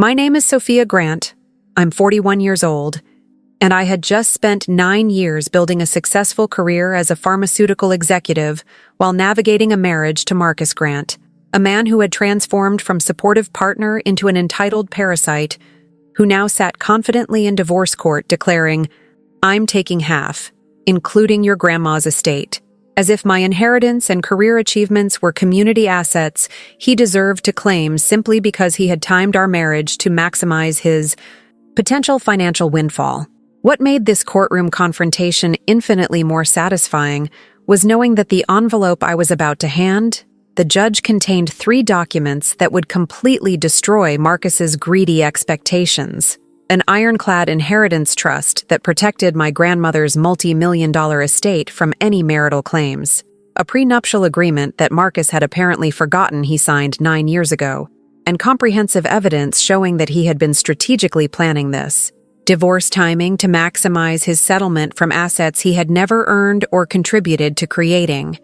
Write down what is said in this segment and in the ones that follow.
My name is Sophia Grant. I'm 41 years old, and I had just spent 9 years building a successful career as a pharmaceutical executive while navigating a marriage to Marcus Grant, a man who had transformed from supportive partner into an entitled parasite, who now sat confidently in divorce court declaring, "I'm taking half, including your grandma's estate." As if my inheritance and career achievements were community assets he deserved to claim simply because he had timed our marriage to maximize his potential financial windfall. What made this courtroom confrontation infinitely more satisfying was knowing that the envelope I was about to hand, the judge contained 3 documents that would completely destroy Marcus's greedy expectations. An ironclad inheritance trust that protected my grandmother's multi-million-dollar estate from any marital claims. A prenuptial agreement that Marcus had apparently forgotten he signed 9 years ago, and comprehensive evidence showing that he had been strategically planning this. Divorce timing to maximize his settlement from assets he had never earned or contributed to creating.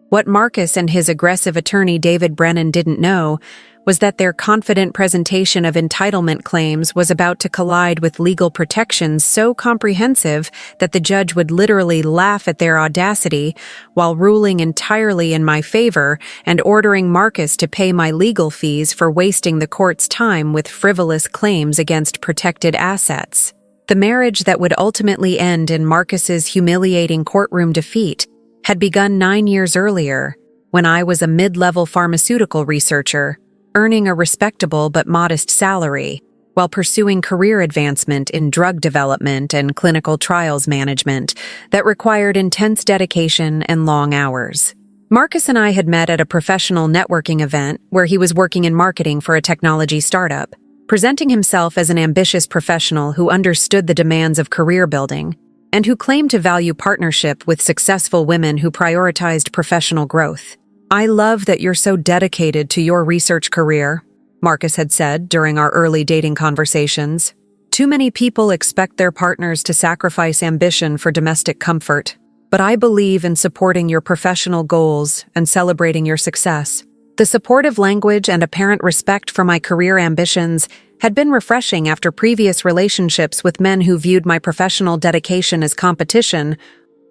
What Marcus and his aggressive attorney David Brennan didn't know was that their confident presentation of entitlement claims was about to collide with legal protections so comprehensive that the judge would literally laugh at their audacity while ruling entirely in my favor and ordering Marcus to pay my legal fees for wasting the court's time with frivolous claims against protected assets. The marriage that would ultimately end in Marcus's humiliating courtroom defeat had begun 9 years earlier, when I was a mid-level pharmaceutical researcher, earning a respectable but modest salary, while pursuing career advancement in drug development and clinical trials management that required intense dedication and long hours. Marcus and I had met at a professional networking event where he was working in marketing for a technology startup, presenting himself as an ambitious professional who understood the demands of career building and who claimed to value partnership with successful women who prioritized professional growth. "I love that you're so dedicated to your research career," Marcus had said during our early dating conversations. "Too many people expect their partners to sacrifice ambition for domestic comfort, but I believe in supporting your professional goals and celebrating your success." The supportive language and apparent respect for my career ambitions had been refreshing after previous relationships with men who viewed my professional dedication as competition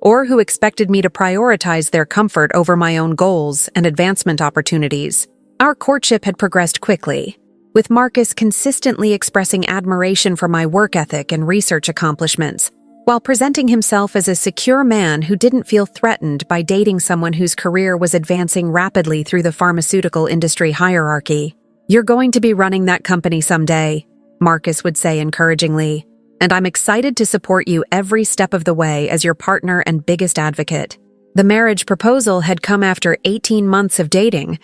or who expected me to prioritize their comfort over my own goals and advancement opportunities. Our courtship had progressed quickly, with Marcus consistently expressing admiration for my work ethic and research accomplishments, while presenting himself as a secure man who didn't feel threatened by dating someone whose career was advancing rapidly through the pharmaceutical industry hierarchy. "You're going to be running that company someday," Marcus would say encouragingly, "and I'm excited to support you every step of the way as your partner and biggest advocate." The marriage proposal had come after 18 months of dating,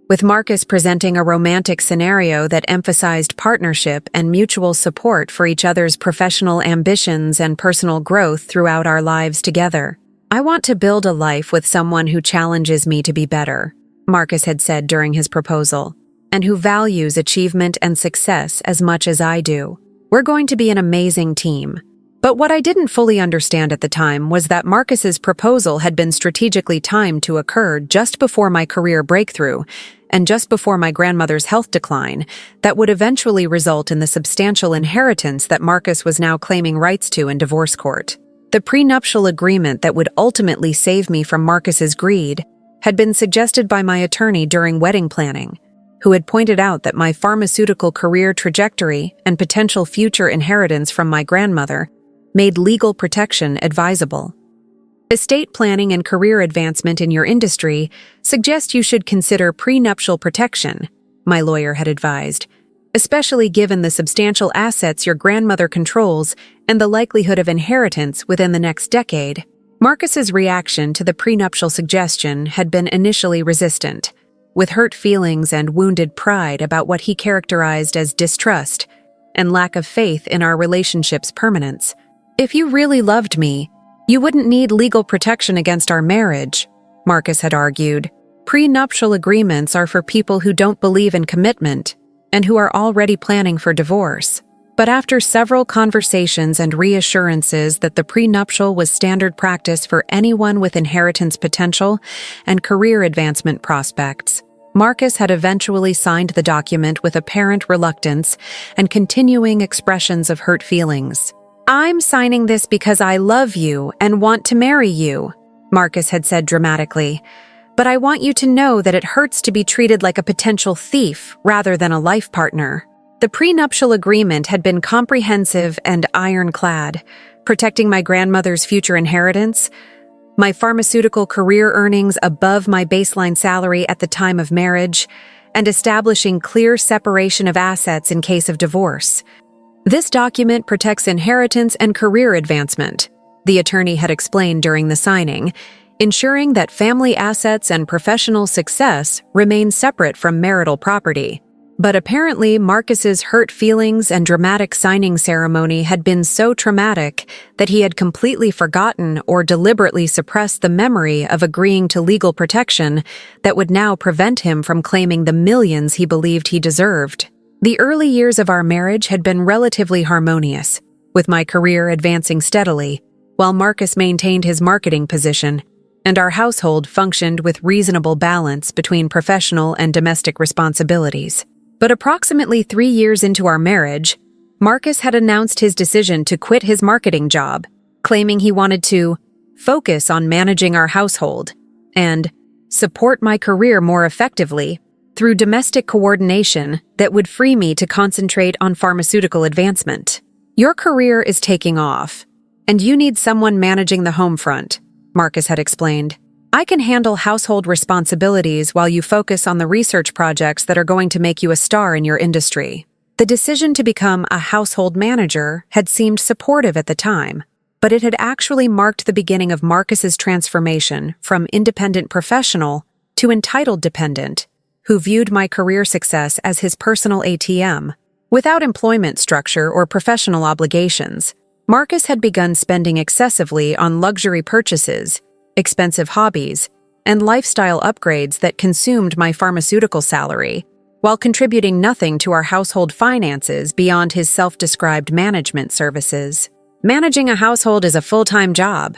with Marcus presenting a romantic scenario that emphasized partnership and mutual support for each other's professional ambitions and personal growth throughout our lives together. "I want to build a life with someone who challenges me to be better," Marcus had said during his proposal, "and who values achievement and success as much as I do. We're going to be an amazing team." But what I didn't fully understand at the time was that Marcus's proposal had been strategically timed to occur just before my career breakthrough and just before my grandmother's health decline that would eventually result in the substantial inheritance that Marcus was now claiming rights to in divorce court. The prenuptial agreement that would ultimately save me from Marcus's greed had been suggested by my attorney during wedding planning, who had pointed out that my pharmaceutical career trajectory and potential future inheritance from my grandmother made legal protection advisable. "Estate planning and career advancement in your industry suggest you should consider prenuptial protection," my lawyer had advised, "especially given the substantial assets your grandmother controls and the likelihood of inheritance within the next decade." Marcus's reaction to the prenuptial suggestion had been initially resistant, with hurt feelings and wounded pride about what he characterized as distrust and lack of faith in our relationship's permanence. "If you really loved me, you wouldn't need legal protection against our marriage," Marcus had argued. "Prenuptial agreements are for people who don't believe in commitment and who are already planning for divorce." But after several conversations and reassurances that the prenuptial was standard practice for anyone with inheritance potential and career advancement prospects, Marcus had eventually signed the document with apparent reluctance and continuing expressions of hurt feelings. "I'm signing this because I love you and want to marry you," Marcus had said dramatically. "But I want you to know that it hurts to be treated like a potential thief rather than a life partner." The prenuptial agreement had been comprehensive and ironclad, protecting my grandmother's future inheritance, my pharmaceutical career earnings above my baseline salary at the time of marriage, and establishing clear separation of assets in case of divorce. "This document protects inheritance and career advancement," the attorney had explained during the signing, ensuring that family assets and professional success remain separate from marital property. But apparently, Marcus's hurt feelings and dramatic signing ceremony had been so traumatic that he had completely forgotten or deliberately suppressed the memory of agreeing to legal protection that would now prevent him from claiming the millions he believed he deserved. The early years of our marriage had been relatively harmonious, with my career advancing steadily, while Marcus maintained his marketing position, and our household functioned with reasonable balance between professional and domestic responsibilities. But approximately 3 years into our marriage, Marcus had announced his decision to quit his marketing job, claiming he wanted to focus on managing our household and support my career more effectively through domestic coordination that would free me to concentrate on pharmaceutical advancement. "Your career is taking off, and you need someone managing the home front," Marcus had explained. "I can handle household responsibilities while you focus on the research projects that are going to make you a star in your industry." The decision to become a household manager had seemed supportive at the time, but it had actually marked the beginning of Marcus's transformation from independent professional to entitled dependent, who viewed my career success as his personal ATM. Without employment structure or professional obligations, Marcus had begun spending excessively on luxury purchases, expensive hobbies, and lifestyle upgrades that consumed my pharmaceutical salary, while contributing nothing to our household finances beyond his self-described management services. "Managing a household is a full-time job,"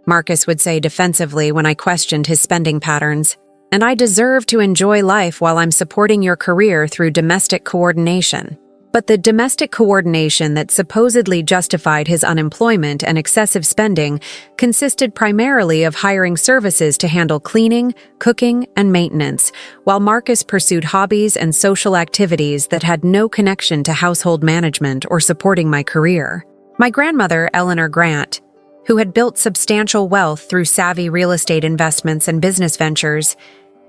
Marcus would say defensively when I questioned his spending patterns, "and I deserve to enjoy life while I'm supporting your career through domestic coordination." But the domestic coordination that supposedly justified his unemployment and excessive spending consisted primarily of hiring services to handle cleaning, cooking, and maintenance, while Marcus pursued hobbies and social activities that had no connection to household management or supporting my career. My grandmother, Eleanor Grant, who had built substantial wealth through savvy real estate investments and business ventures,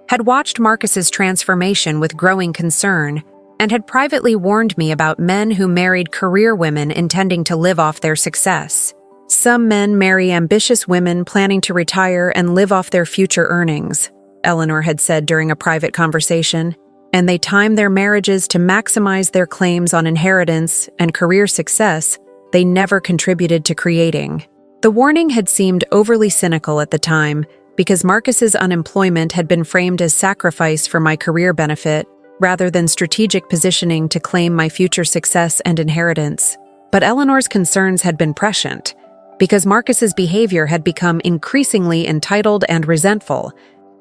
had watched Marcus's transformation with growing concern and had privately warned me about men who married career women intending to live off their success. "Some men marry ambitious women planning to retire and live off their future earnings," Eleanor had said during a private conversation, "and they time their marriages to maximize their claims on inheritance and career success they never contributed to creating." The warning had seemed overly cynical at the time because Marcus's unemployment had been framed as sacrifice for my career benefit, rather than strategic positioning to claim my future success and inheritance. But Eleanor's concerns had been prescient, because Marcus's behavior had become increasingly entitled and resentful,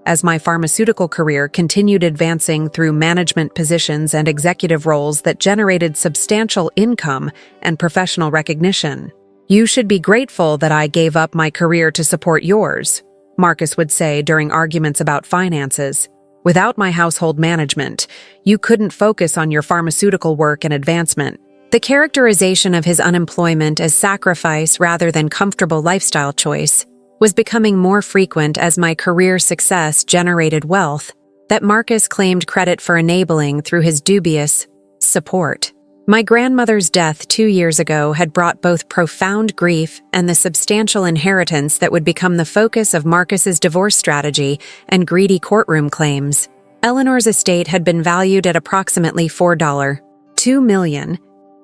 as my pharmaceutical career continued advancing through management positions and executive roles that generated substantial income and professional recognition. "You should be grateful that I gave up my career to support yours," Marcus would say during arguments about finances. "Without my household management, you couldn't focus on your pharmaceutical work and advancement." The characterization of his unemployment as sacrifice rather than comfortable lifestyle choice was becoming more frequent as my career success generated wealth that Marcus claimed credit for enabling through his dubious support. My grandmother's death 2 years ago had brought both profound grief and the substantial inheritance that would become the focus of Marcus's divorce strategy and greedy courtroom claims. Eleanor's estate had been valued at approximately $4.2 million,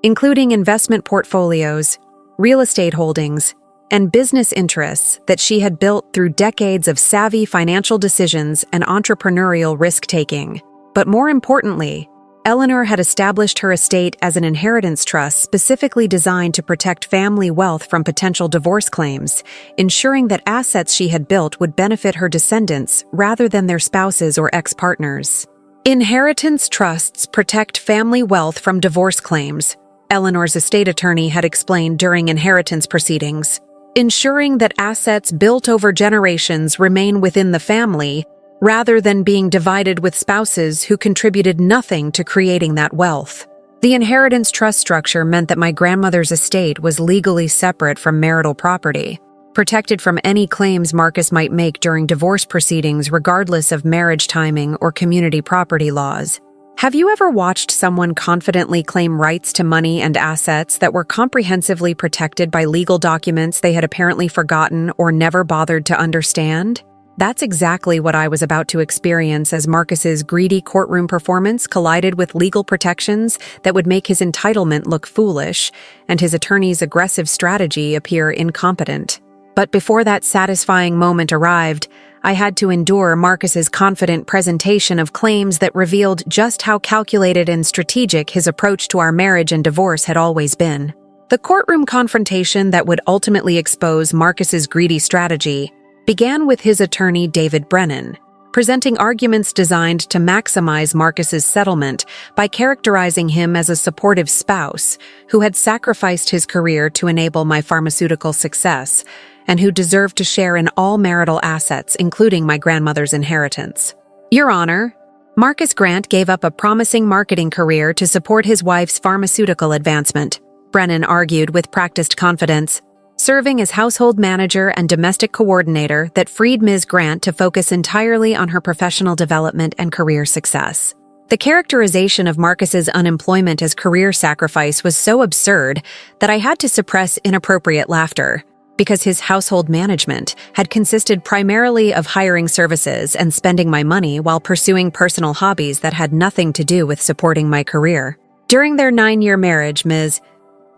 including investment portfolios, real estate holdings, and business interests that she had built through decades of savvy financial decisions and entrepreneurial risk-taking. But more importantly, Eleanor had established her estate as an inheritance trust specifically designed to protect family wealth from potential divorce claims, ensuring that assets she had built would benefit her descendants rather than their spouses or ex-partners. Inheritance trusts protect family wealth from divorce claims, Eleanor's estate attorney had explained during inheritance proceedings, ensuring that assets built over generations remain within the family rather than being divided with spouses who contributed nothing to creating that wealth. The inheritance trust structure meant that my grandmother's estate was legally separate from marital property, protected from any claims Marcus might make during divorce proceedings regardless of marriage timing or community property laws. Have you ever watched someone confidently claim rights to money and assets that were comprehensively protected by legal documents they had apparently forgotten or never bothered to understand? That's exactly what I was about to experience as Marcus's greedy courtroom performance collided with legal protections that would make his entitlement look foolish and his attorney's aggressive strategy appear incompetent. But before that satisfying moment arrived, I had to endure Marcus's confident presentation of claims that revealed just how calculated and strategic his approach to our marriage and divorce had always been. The courtroom confrontation that would ultimately expose Marcus's greedy strategy began with his attorney David Brennan, presenting arguments designed to maximize Marcus's settlement by characterizing him as a supportive spouse who had sacrificed his career to enable my pharmaceutical success and who deserved to share in all marital assets, including my grandmother's inheritance. Your Honor, Marcus Grant gave up a promising marketing career to support his wife's pharmaceutical advancement, Brennan argued with practiced confidence, serving as household manager and domestic coordinator that freed Ms. Grant to focus entirely on her professional development and career success. The characterization of Marcus's unemployment as career sacrifice was so absurd that I had to suppress inappropriate laughter, because his household management had consisted primarily of hiring services and spending my money while pursuing personal hobbies that had nothing to do with supporting my career. During their 9-year marriage, Ms.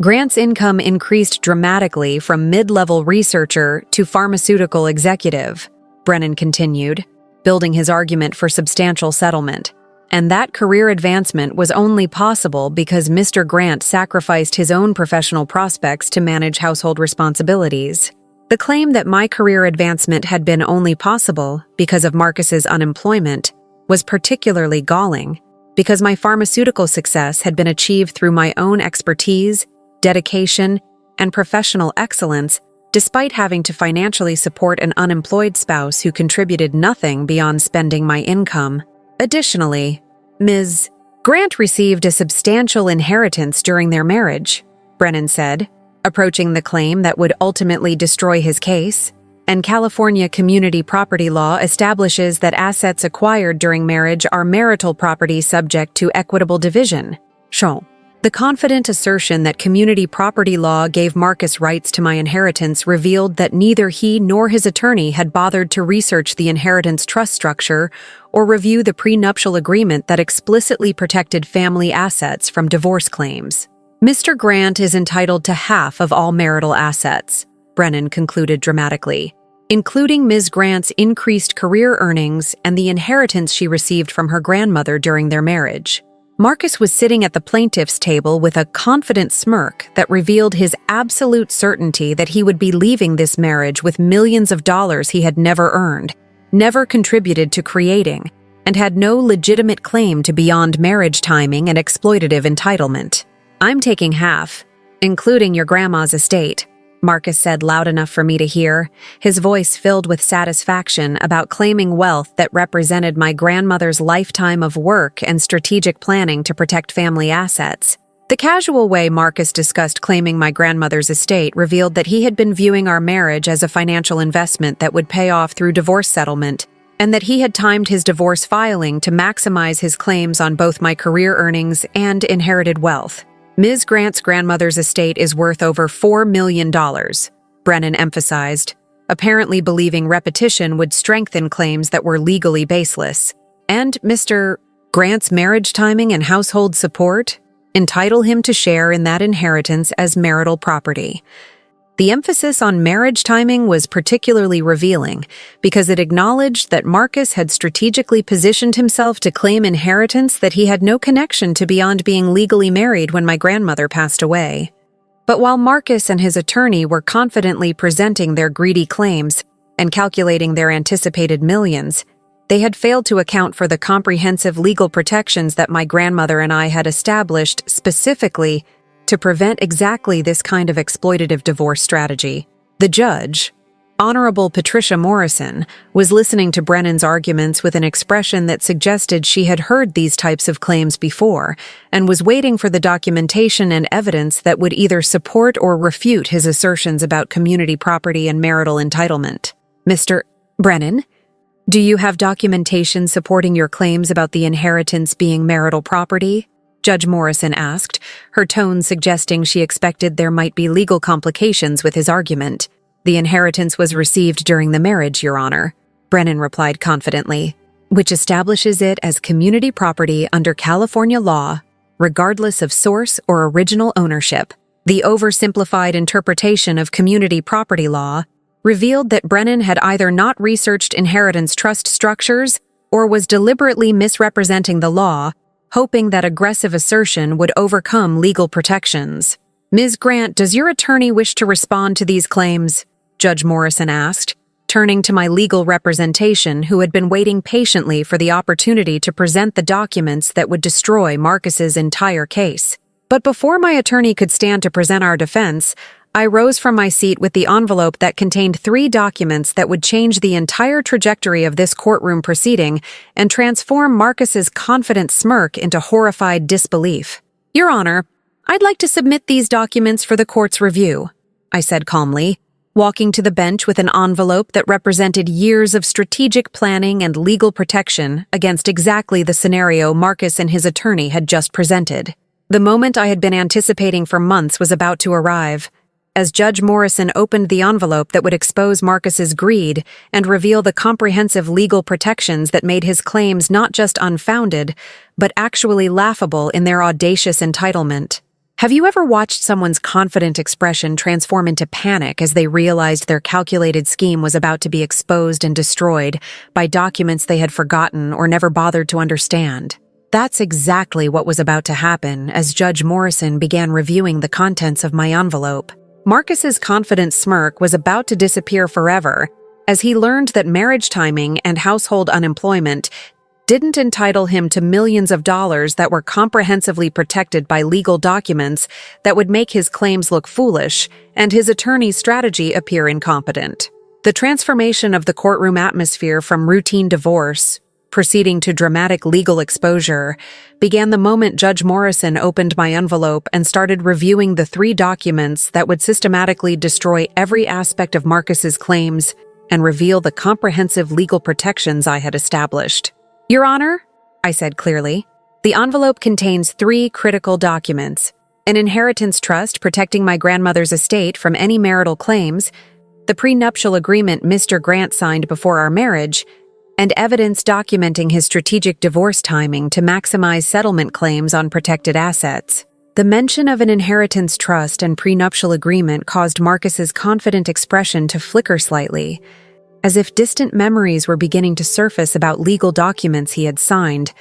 Grant's income increased dramatically from mid-level researcher to pharmaceutical executive, Brennan continued, building his argument for substantial settlement. And that career advancement was only possible because Mr. Grant sacrificed his own professional prospects to manage household responsibilities. The claim that my career advancement had been only possible because of Marcus's unemployment was particularly galling, because my pharmaceutical success had been achieved through my own expertise, dedication, and professional excellence, despite having to financially support an unemployed spouse who contributed nothing beyond spending my income. Additionally, Ms. Grant received a substantial inheritance during their marriage, Brennan said, approaching the claim that would ultimately destroy his case. And California community property law establishes that assets acquired during marriage are marital property subject to equitable division. The confident assertion that community property law gave Marcus rights to my inheritance revealed that neither he nor his attorney had bothered to research the inheritance trust structure or review the prenuptial agreement that explicitly protected family assets from divorce claims. Mr. Grant is entitled to half of all marital assets, Brennan concluded dramatically, including Ms. Grant's increased career earnings and the inheritance she received from her grandmother during their marriage. Marcus was sitting at the plaintiff's table with a confident smirk that revealed his absolute certainty that he would be leaving this marriage with millions of dollars he had never earned, never contributed to creating, and had no legitimate claim to beyond marriage timing and exploitative entitlement. I'm taking half, including your grandma's estate, Marcus said loud enough for me to hear, his voice filled with satisfaction about claiming wealth that represented my grandmother's lifetime of work and strategic planning to protect family assets. The casual way Marcus discussed claiming my grandmother's estate revealed that he had been viewing our marriage as a financial investment that would pay off through divorce settlement, and that he had timed his divorce filing to maximize his claims on both my career earnings and inherited wealth. Ms. Grant's grandmother's estate is worth over $4 million, Brennan emphasized, apparently believing repetition would strengthen claims that were legally baseless. And Mr. Grant's marriage timing and household support entitle him to share in that inheritance as marital property. The emphasis on marriage timing was particularly revealing because it acknowledged that Marcus had strategically positioned himself to claim inheritance that he had no connection to beyond being legally married when my grandmother passed away. But while Marcus and his attorney were confidently presenting their greedy claims and calculating their anticipated millions, They had failed to account for the comprehensive legal protections that my grandmother and I had established specifically to prevent exactly this kind of exploitative divorce strategy. The judge, Honorable Patricia Morrison, was listening to Brennan's arguments with an expression that suggested she had heard these types of claims before and was waiting for the documentation and evidence that would either support or refute his assertions about community property and marital entitlement. Mr. Brennan, do you have documentation supporting your claims about the inheritance being marital property? Judge Morrison asked, her tone suggesting she expected there might be legal complications with his argument. The inheritance was received during the marriage, Your Honor, Brennan replied confidently, which establishes it as community property under California law, regardless of source or original ownership. The oversimplified interpretation of community property law revealed that Brennan had either not researched inheritance trust structures or was deliberately misrepresenting the law, hoping that aggressive assertion would overcome legal protections. Ms. Grant, does your attorney wish to respond to these claims? Judge Morrison asked, turning to my legal representation who had been waiting patiently for the opportunity to present the documents that would destroy Marcus's entire case. But before my attorney could stand to present our defense, I rose from my seat with the envelope that contained 3 documents that would change the entire trajectory of this courtroom proceeding and transform Marcus's confident smirk into horrified disbelief. Your Honor, I'd like to submit these documents for the court's review, I said calmly, walking to the bench with an envelope that represented years of strategic planning and legal protection against exactly the scenario Marcus and his attorney had just presented. The moment I had been anticipating for months was about to arrive. As Judge Morrison opened the envelope that would expose Marcus's greed and reveal the comprehensive legal protections that made his claims not just unfounded, but actually laughable in their audacious entitlement. Have you ever watched someone's confident expression transform into panic as they realized their calculated scheme was about to be exposed and destroyed by documents they had forgotten or never bothered to understand? That's exactly what was about to happen as Judge Morrison began reviewing the contents of my envelope. Marcus's confident smirk was about to disappear forever as he learned that marriage timing and household unemployment didn't entitle him to millions of dollars that were comprehensively protected by legal documents that would make his claims look foolish and his attorney's strategy appear incompetent. The transformation of the courtroom atmosphere from routine divorce, proceeding to dramatic legal exposure, began the moment Judge Morrison opened my envelope and started reviewing the 3 documents that would systematically destroy every aspect of Marcus's claims and reveal the comprehensive legal protections I had established. Your Honor, I said clearly, the envelope contains 3 critical documents: an inheritance trust protecting my grandmother's estate from any marital claims, the prenuptial agreement Mr. Grant signed before our marriage, and evidence documenting his strategic divorce timing to maximize settlement claims on protected assets. The mention of an inheritance trust and prenuptial agreement caused Marcus's confident expression to flicker slightly, as if distant memories were beginning to surface about legal documents he had signed,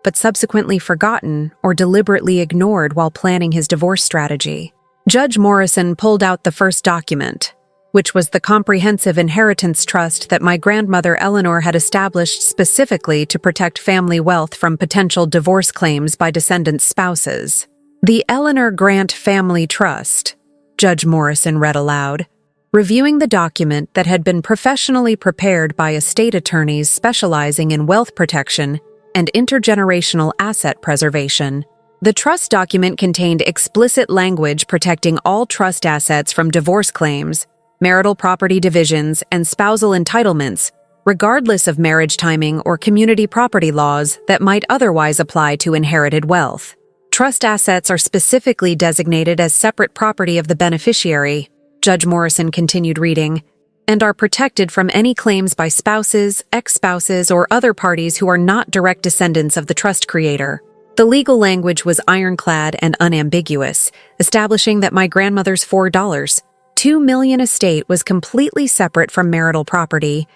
but subsequently forgotten or deliberately ignored while planning his divorce strategy. Judge Morrison pulled out the first document, which was the comprehensive inheritance trust that my grandmother Eleanor had established specifically to protect family wealth from potential divorce claims by descendant spouses. The Eleanor Grant Family Trust, Judge Morrison read aloud, reviewing the document that had been professionally prepared by estate attorneys specializing in wealth protection and intergenerational asset preservation. The trust document contained explicit language protecting all trust assets from divorce claims, marital property divisions, and spousal entitlements, regardless of marriage timing or community property laws that might otherwise apply to inherited wealth. Trust assets are specifically designated as separate property of the beneficiary, Judge Morrison continued reading, and are protected from any claims by spouses, ex-spouses, or other parties who are not direct descendants of the trust creator. The legal language was ironclad and unambiguous, establishing that my grandmother's $4.2 million estate was completely separate from marital property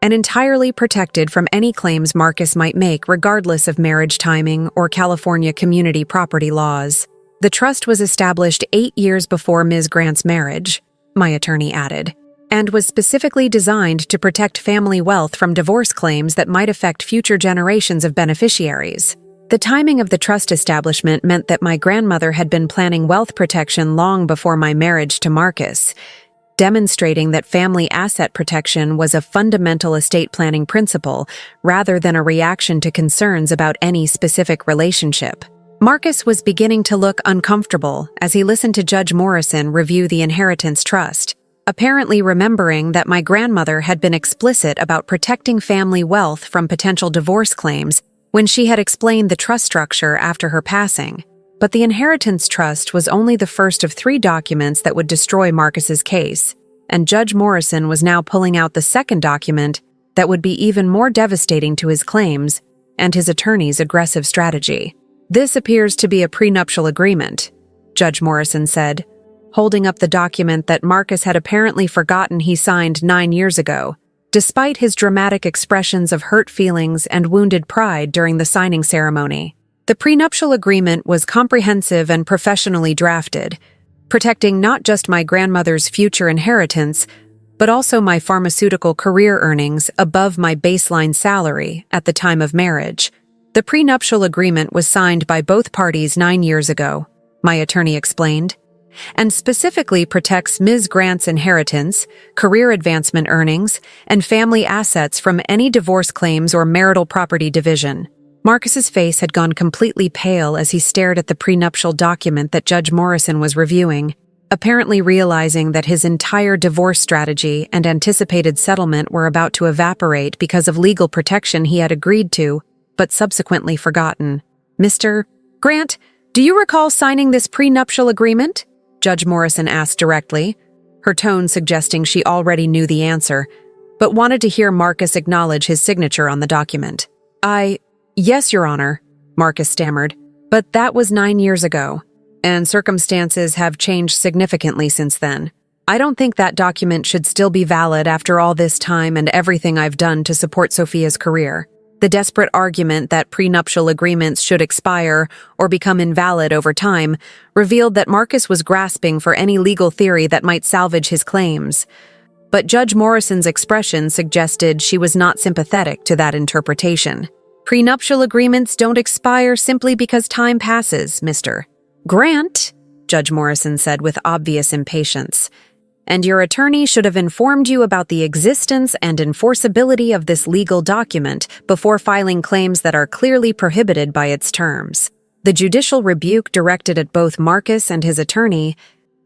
and entirely protected from any claims Marcus might make regardless of marriage timing or California community property laws. The trust was established 8 years before Ms. Grant's marriage, my attorney added, and was specifically designed to protect family wealth from divorce claims that might affect future generations of beneficiaries. The timing of the trust establishment meant that my grandmother had been planning wealth protection long before my marriage to Marcus, demonstrating that family asset protection was a fundamental estate planning principle rather than a reaction to concerns about any specific relationship. Marcus was beginning to look uncomfortable as he listened to Judge Morrison review the inheritance trust, apparently remembering that my grandmother had been explicit about protecting family wealth from potential divorce claims when she had explained the trust structure after her passing. But the inheritance trust was only the first of 3 documents that would destroy Marcus's case, and Judge Morrison was now pulling out the second document that would be even more devastating to his claims and his attorney's aggressive strategy. "This appears to be a prenuptial agreement," Judge Morrison said, holding up the document that Marcus had apparently forgotten he signed 9 years ago, despite his dramatic expressions of hurt feelings and wounded pride during the signing ceremony. The prenuptial agreement was comprehensive and professionally drafted, protecting not just my grandmother's future inheritance, but also my pharmaceutical career earnings above my baseline salary at the time of marriage. The prenuptial agreement was signed by both parties 9 years ago, my attorney explained, and specifically protects Ms. Grant's inheritance, career advancement earnings, and family assets from any divorce claims or marital property division. Marcus's face had gone completely pale as he stared at the prenuptial document that Judge Morrison was reviewing, apparently realizing that his entire divorce strategy and anticipated settlement were about to evaporate because of legal protection he had agreed to, but subsequently forgotten. "Mr. Grant, do you recall signing this prenuptial agreement?" Judge Morrison asked directly, her tone suggesting she already knew the answer, but wanted to hear Marcus acknowledge his signature on the document. Yes, Your Honor," Marcus stammered, "but that was 9 years ago, and circumstances have changed significantly since then. I don't think that document should still be valid after all this time and everything I've done to support Sophia's career." The desperate argument that prenuptial agreements should expire or become invalid over time revealed that Marcus was grasping for any legal theory that might salvage his claims. But Judge Morrison's expression suggested she was not sympathetic to that interpretation. "Prenuptial agreements don't expire simply because time passes, Mr. Grant," Judge Morrison said with obvious impatience, "and your attorney should have informed you about the existence and enforceability of this legal document before filing claims that are clearly prohibited by its terms." The judicial rebuke directed at both Marcus and his attorney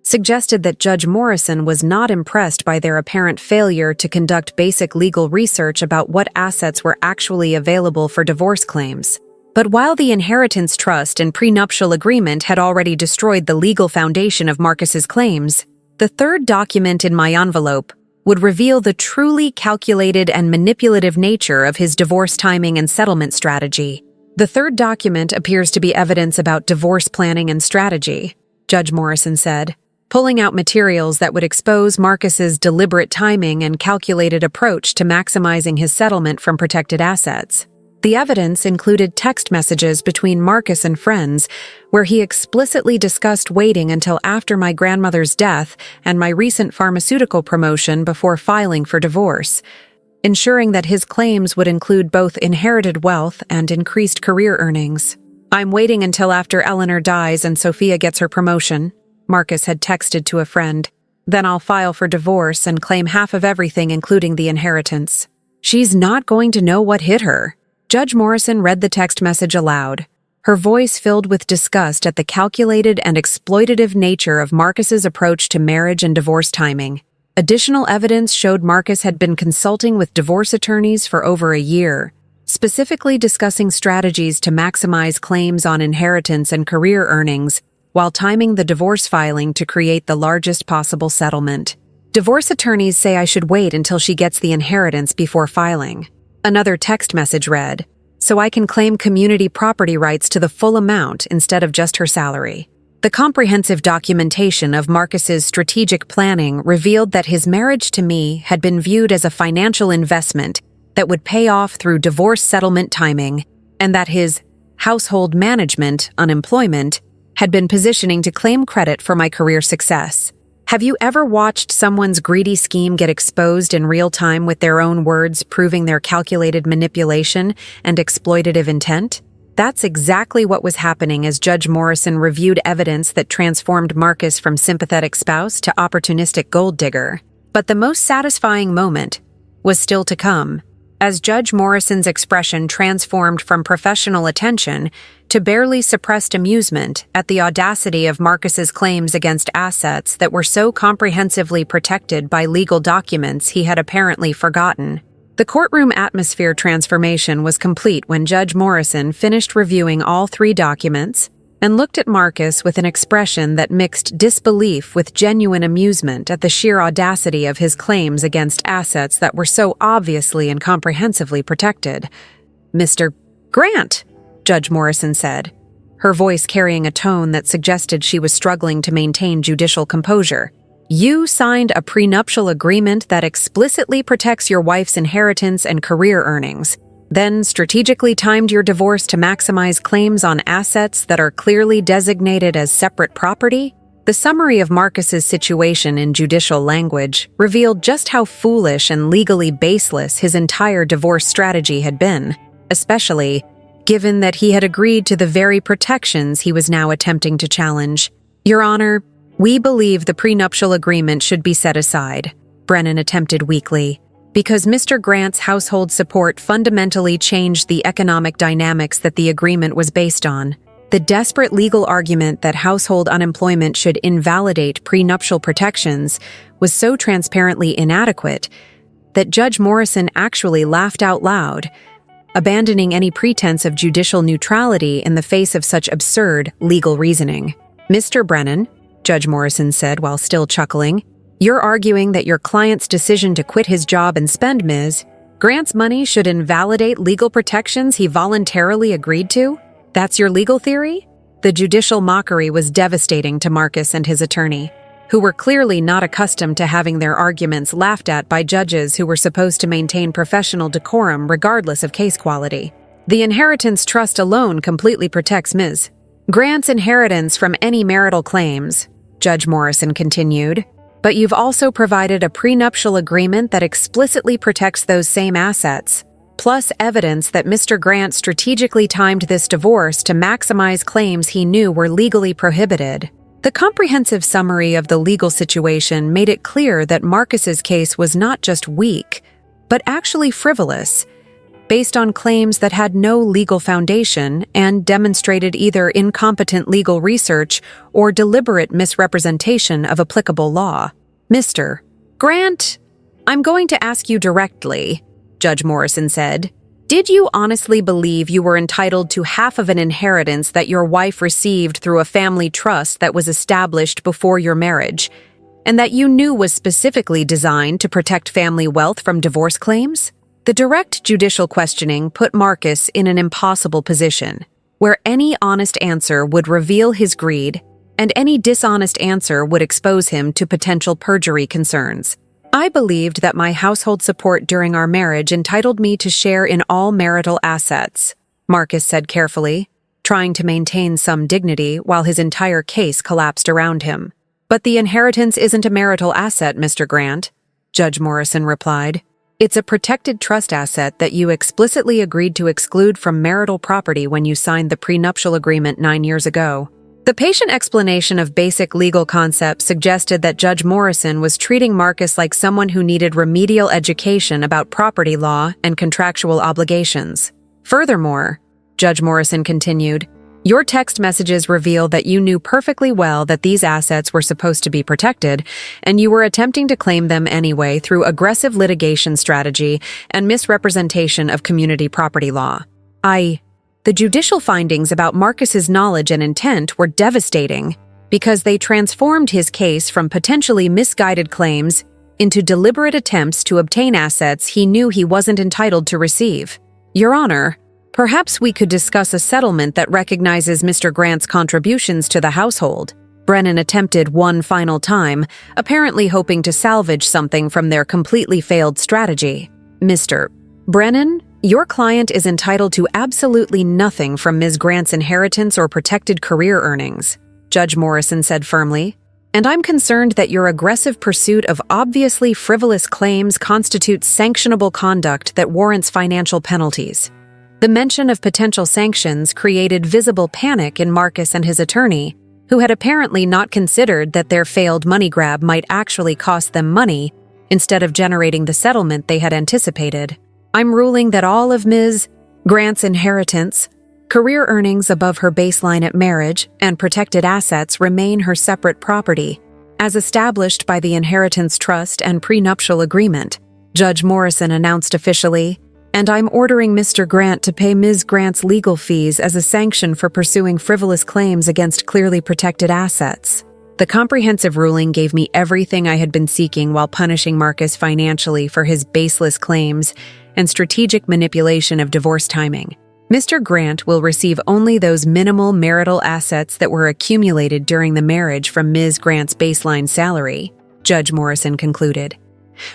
suggested that Judge Morrison was not impressed by their apparent failure to conduct basic legal research about what assets were actually available for divorce claims. But while the inheritance trust and prenuptial agreement had already destroyed the legal foundation of Marcus's claims, the third document in my envelope would reveal the truly calculated and manipulative nature of his divorce timing and settlement strategy. "The third document appears to be evidence about divorce planning and strategy," Judge Morrison said, pulling out materials that would expose Marcus's deliberate timing and calculated approach to maximizing his settlement from protected assets. The evidence included text messages between Marcus and friends, where he explicitly discussed waiting until after my grandmother's death and my recent pharmaceutical promotion before filing for divorce, ensuring that his claims would include both inherited wealth and increased career earnings. "I'm waiting until after Eleanor dies and Sophia gets her promotion," Marcus had texted to a friend. "Then I'll file for divorce and claim half of everything, including the inheritance." "She's not going to know what hit her." Judge Morrison read the text message aloud, her voice filled with disgust at the calculated and exploitative nature of Marcus's approach to marriage and divorce timing. Additional evidence showed Marcus had been consulting with divorce attorneys for over a year, specifically discussing strategies to maximize claims on inheritance and career earnings, while timing the divorce filing to create the largest possible settlement. "Divorce attorneys say I should wait until she gets the inheritance before filing." Another text message read, "So I can claim community property rights to the full amount instead of just her salary." The comprehensive documentation of Marcus's strategic planning revealed that his marriage to me had been viewed as a financial investment that would pay off through divorce settlement timing, and that his household management, unemployment, had been positioning to claim credit for my career success. Have you ever watched someone's greedy scheme get exposed in real time with their own words proving their calculated manipulation and exploitative intent? That's exactly what was happening as Judge Morrison reviewed evidence that transformed Marcus from sympathetic spouse to opportunistic gold digger. But the most satisfying moment was still to come, as Judge Morrison's expression transformed from professional attention to barely suppressed amusement at the audacity of Marcus's claims against assets that were so comprehensively protected by legal documents he had apparently forgotten. The courtroom atmosphere transformation was complete when Judge Morrison finished reviewing all 3 documents and looked at Marcus with an expression that mixed disbelief with genuine amusement at the sheer audacity of his claims against assets that were so obviously and comprehensively protected. "Mr. Grant," Judge Morrison said, her voice carrying a tone that suggested she was struggling to maintain judicial composure. "You signed a prenuptial agreement that explicitly protects your wife's inheritance and career earnings, then strategically timed your divorce to maximize claims on assets that are clearly designated as separate property?" The summary of Marcus's situation in judicial language revealed just how foolish and legally baseless his entire divorce strategy had been, especially given that he had agreed to the very protections he was now attempting to challenge. "Your Honor, we believe the prenuptial agreement should be set aside," Brennan attempted weakly, because Mr. Grant's household support fundamentally changed the economic dynamics that the agreement was based on. The desperate legal argument that household unemployment should invalidate prenuptial protections was so transparently inadequate that Judge Morrison actually laughed out loud, abandoning any pretense of judicial neutrality in the face of such absurd legal reasoning. "Mr. Brennan," Judge Morrison said while still chuckling, "you're arguing that your client's decision to quit his job and spend Ms. Grant's money should invalidate legal protections he voluntarily agreed to? That's your legal theory?" The judicial mockery was devastating to Marcus and his attorney, who were clearly not accustomed to having their arguments laughed at by judges who were supposed to maintain professional decorum regardless of case quality. "The inheritance trust alone completely protects Ms. Grant's inheritance from any marital claims," Judge Morrison continued, "but you've also provided a prenuptial agreement that explicitly protects those same assets, plus evidence that Mr. Grant strategically timed this divorce to maximize claims he knew were legally prohibited." The comprehensive summary of the legal situation made it clear that Marcus's case was not just weak, but actually frivolous, based on claims that had no legal foundation and demonstrated either incompetent legal research or deliberate misrepresentation of applicable law. "Mr. Grant, I'm going to ask you directly," Judge Morrison said. "Did you honestly believe you were entitled to half of an inheritance that your wife received through a family trust that was established before your marriage, and that you knew was specifically designed to protect family wealth from divorce claims?" The direct judicial questioning put Marcus in an impossible position, where any honest answer would reveal his greed, and any dishonest answer would expose him to potential perjury concerns. "I believed that my household support during our marriage entitled me to share in all marital assets," Marcus said carefully, trying to maintain some dignity while his entire case collapsed around him. "But the inheritance isn't a marital asset, Mr. Grant," Judge Morrison replied. "It's a protected trust asset that you explicitly agreed to exclude from marital property when you signed the prenuptial agreement 9 years ago." The patient explanation of basic legal concepts suggested that Judge Morrison was treating Marcus like someone who needed remedial education about property law and contractual obligations. "Furthermore," Judge Morrison continued, "your text messages reveal that you knew perfectly well that these assets were supposed to be protected, and you were attempting to claim them anyway through aggressive litigation strategy and misrepresentation of community property law. The judicial findings about Marcus's knowledge and intent were devastating because they transformed his case from potentially misguided claims into deliberate attempts to obtain assets he knew he wasn't entitled to receive. "Your Honor, perhaps we could discuss a settlement that recognizes Mr. Grant's contributions to the household." Brennan attempted one final time, apparently hoping to salvage something from their completely failed strategy. "Mr. Brennan, your client is entitled to absolutely nothing from Ms. Grant's inheritance or protected career earnings," Judge Morrison said firmly. and I'm concerned that your aggressive pursuit of obviously frivolous claims constitutes sanctionable conduct that warrants financial penalties. The mention of potential sanctions created visible panic in Marcus and his attorney, who had apparently not considered that their failed money grab might actually cost them money instead of generating the settlement they had anticipated. I'm ruling that all of Ms. Grant's inheritance, career earnings above her baseline at marriage, and protected assets remain her separate property, as established by the inheritance trust and prenuptial agreement, Judge Morrison announced officially, and I'm ordering Mr. Grant to pay Ms. Grant's legal fees as a sanction for pursuing frivolous claims against clearly protected assets. The comprehensive ruling gave me everything I had been seeking while punishing Marcus financially for his baseless claims and strategic manipulation of divorce timing. Mr. Grant will receive only those minimal marital assets that were accumulated during the marriage from Ms. Grant's baseline salary, Judge Morrison concluded,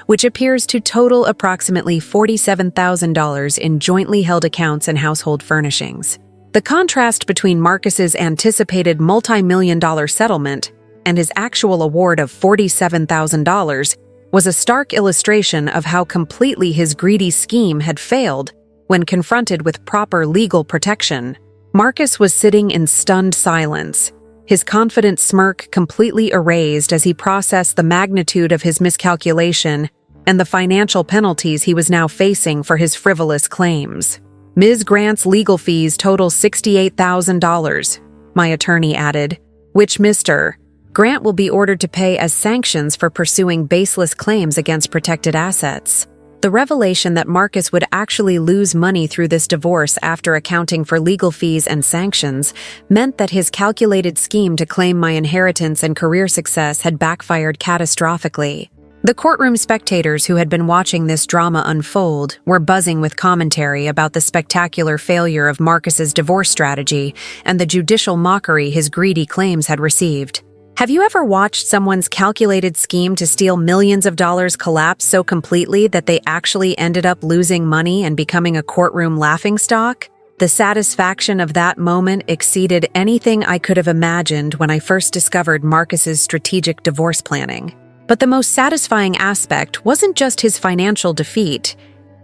which appears to total approximately $47,000 in jointly held accounts and household furnishings. The contrast between Marcus's anticipated multi-million-dollar settlement and his actual award of $47,000 was a stark illustration of how completely his greedy scheme had failed when confronted with proper legal protection. Marcus was sitting in stunned silence, his confident smirk completely erased as he processed the magnitude of his miscalculation and the financial penalties he was now facing for his frivolous claims. Ms. Grant's legal fees total $68,000, my attorney added, which Mr. Grant will be ordered to pay as sanctions for pursuing baseless claims against protected assets. The revelation that Marcus would actually lose money through this divorce after accounting for legal fees and sanctions meant that his calculated scheme to claim my inheritance and career success had backfired catastrophically. The courtroom spectators who had been watching this drama unfold were buzzing with commentary about the spectacular failure of Marcus's divorce strategy and the judicial mockery his greedy claims had received. Have you ever watched someone's calculated scheme to steal millions of dollars collapse so completely that they actually ended up losing money and becoming a courtroom laughingstock? The satisfaction of that moment exceeded anything I could have imagined when I first discovered Marcus's strategic divorce planning. But the most satisfying aspect wasn't just his financial defeat.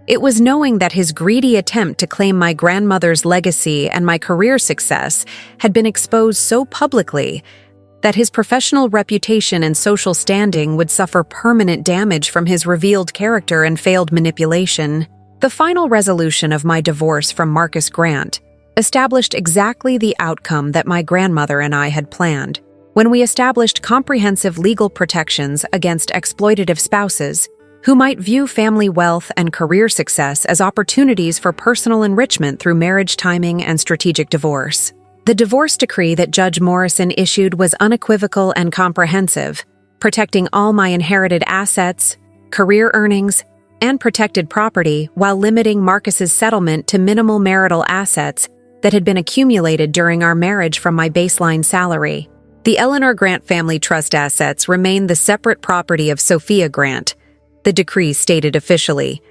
It was knowing that his greedy attempt to claim my grandmother's legacy and my career success had been exposed so publicly that his professional reputation and social standing would suffer permanent damage from his revealed character and failed manipulation. The final resolution of my divorce from Marcus Grant established exactly the outcome that my grandmother and I had planned. When we established comprehensive legal protections against exploitative spouses who might view family wealth and career success as opportunities for personal enrichment through marriage timing and strategic divorce. The divorce decree that Judge Morrison issued was unequivocal and comprehensive, protecting all my inherited assets, career earnings, and protected property while limiting Marcus's settlement to minimal marital assets that had been accumulated during our marriage from my baseline salary. The Eleanor Grant family trust assets remain the separate property of Sophia Grant, the decree stated officially,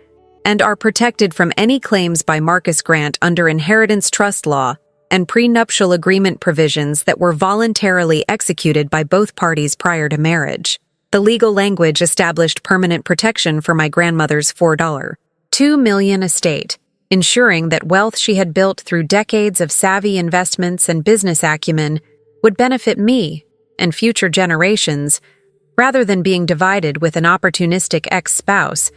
and are protected from any claims by Marcus Grant under inheritance trust law and prenuptial agreement provisions that were voluntarily executed by both parties prior to marriage. The legal language established permanent protection for my grandmother's $4.2 million estate, ensuring that wealth she had built through decades of savvy investments and business acumen would benefit me and future generations, rather than being divided with an opportunistic ex-spouse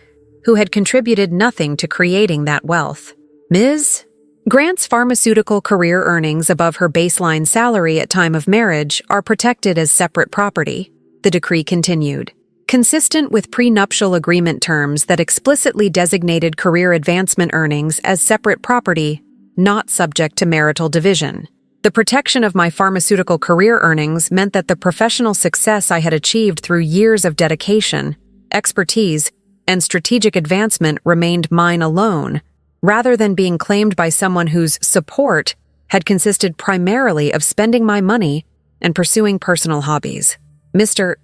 who had contributed nothing to creating that wealth. Ms. Grant's pharmaceutical career earnings above her baseline salary at time of marriage are protected as separate property, the decree continued, consistent with prenuptial agreement terms that explicitly designated career advancement earnings as separate property, not subject to marital division. The protection of my pharmaceutical career earnings meant that the professional success I had achieved through years of dedication, expertise, and strategic advancement remained mine alone, rather than being claimed by someone whose support had consisted primarily of spending my money and pursuing personal hobbies. Mr.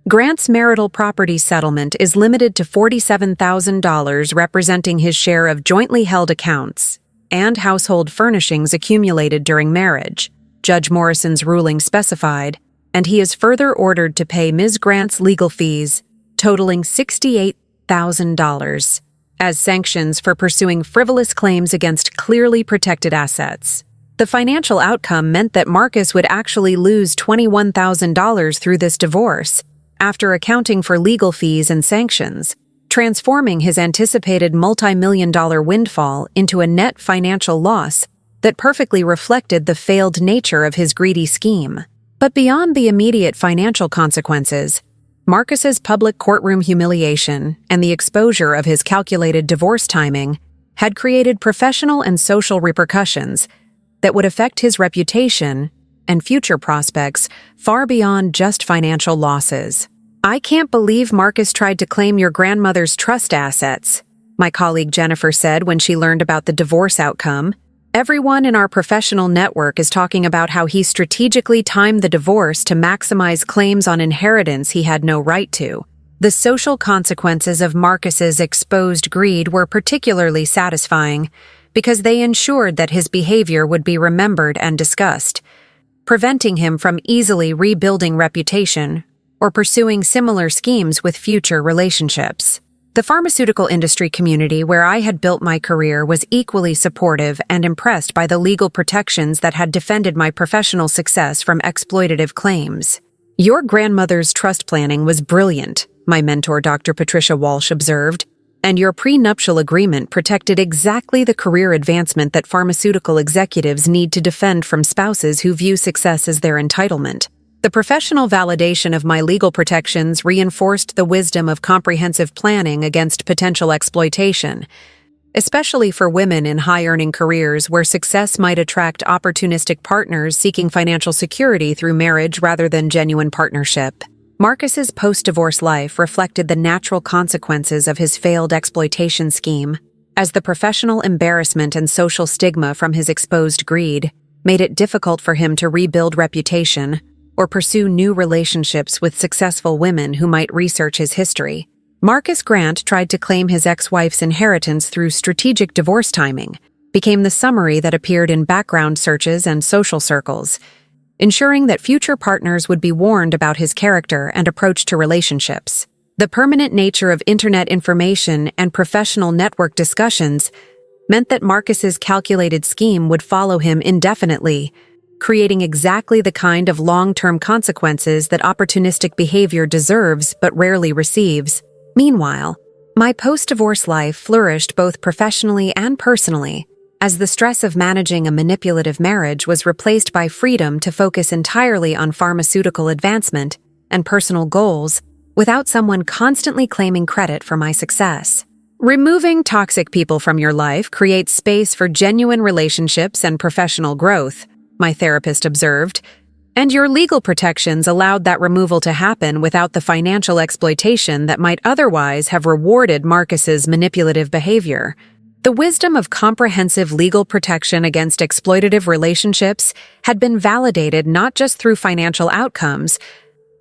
Grant's marital property settlement is limited to $47,000, representing his share of jointly held accounts and household furnishings accumulated during marriage, Judge Morrison's ruling specified, and he is further ordered to pay Ms. Grant's legal fees, totaling $68,000, as sanctions for pursuing frivolous claims against clearly protected assets. The financial outcome meant that Marcus would actually lose $21,000 through this divorce, after accounting for legal fees and sanctions, transforming his anticipated multi-million-dollar windfall into a net financial loss that perfectly reflected the failed nature of his greedy scheme. But beyond the immediate financial consequences, Marcus's public courtroom humiliation and the exposure of his calculated divorce timing had created professional and social repercussions that would affect his reputation and future prospects far beyond just financial losses. "I can't believe Marcus tried to claim your grandmother's trust assets," my colleague Jennifer said when she learned about the divorce outcome. "Everyone in our professional network is talking about how he strategically timed the divorce to maximize claims on inheritance he had no right to." The social consequences of Marcus's exposed greed were particularly satisfying because they ensured that his behavior would be remembered and discussed, preventing him from easily rebuilding reputation or pursuing similar schemes with future relationships. The pharmaceutical industry community where I had built my career was equally supportive and impressed by the legal protections that had defended my professional success from exploitative claims. "Your grandmother's trust planning was brilliant," my mentor Dr. Patricia Walsh observed, "and your prenuptial agreement protected exactly the career advancement that pharmaceutical executives need to defend from spouses who view success as their entitlement." The professional validation of my legal protections reinforced the wisdom of comprehensive planning against potential exploitation, especially for women in high-earning careers where success might attract opportunistic partners seeking financial security through marriage rather than genuine partnership. Marcus's post-divorce life reflected the natural consequences of his failed exploitation scheme, as the professional embarrassment and social stigma from his exposed greed made it difficult for him to rebuild reputation or pursue new relationships with successful women who might research his history. Marcus Grant tried to claim his ex-wife's inheritance through strategic divorce timing, became the summary that appeared in background searches and social circles, ensuring that future partners would be warned about his character and approach to relationships. The permanent nature of internet information and professional network discussions meant that Marcus's calculated scheme would follow him indefinitely, creating exactly the kind of long-term consequences that opportunistic behavior deserves but rarely receives. Meanwhile, my post-divorce life flourished both professionally and personally, as the stress of managing a manipulative marriage was replaced by freedom to focus entirely on pharmaceutical advancement and personal goals without someone constantly claiming credit for my success. Removing toxic people from your life creates space for genuine relationships and professional growth, my therapist observed, and your legal protections allowed that removal to happen without the financial exploitation that might otherwise have rewarded Marcus's manipulative behavior. The wisdom of comprehensive legal protection against exploitative relationships had been validated not just through financial outcomes,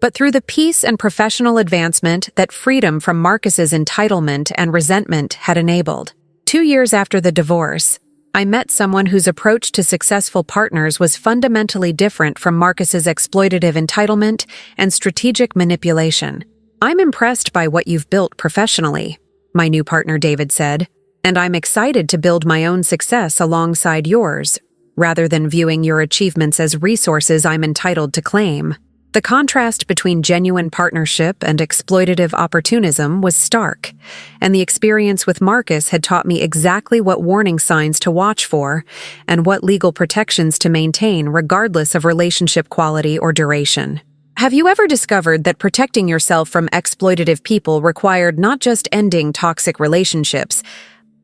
but through the peace and professional advancement that freedom from Marcus's entitlement and resentment had enabled. 2 years after the divorce, I met someone whose approach to successful partners was fundamentally different from Marcus's exploitative entitlement and strategic manipulation. "I'm impressed by what you've built professionally," my new partner David said, "and I'm excited to build my own success alongside yours, rather than viewing your achievements as resources I'm entitled to claim." The contrast between genuine partnership and exploitative opportunism was stark, and the experience with Marcus had taught me exactly what warning signs to watch for and what legal protections to maintain regardless of relationship quality or duration. Have you ever discovered that protecting yourself from exploitative people required not just ending toxic relationships,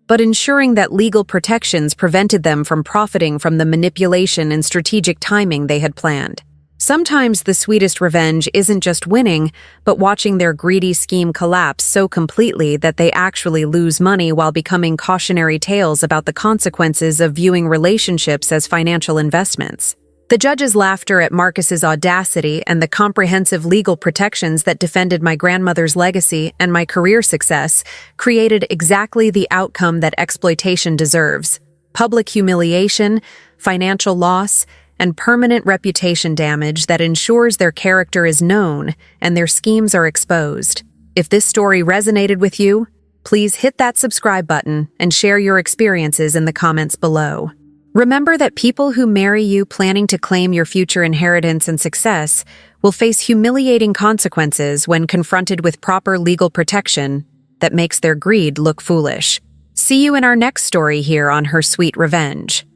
but ensuring that legal protections prevented them from profiting from the manipulation and strategic timing they had planned? Sometimes the sweetest revenge isn't just winning, but watching their greedy scheme collapse so completely that they actually lose money while becoming cautionary tales about the consequences of viewing relationships as financial investments. The judge's laughter at Marcus's audacity and the comprehensive legal protections that defended my grandmother's legacy and my career success created exactly the outcome that exploitation deserves: public humiliation, financial loss, and permanent reputation damage that ensures their character is known and their schemes are exposed. If this story resonated with you, please hit that subscribe button and share your experiences in the comments below. Remember that people who marry you planning to claim your future inheritance and success will face humiliating consequences when confronted with proper legal protection that makes their greed look foolish. See you in our next story here on Her Sweet Revenge.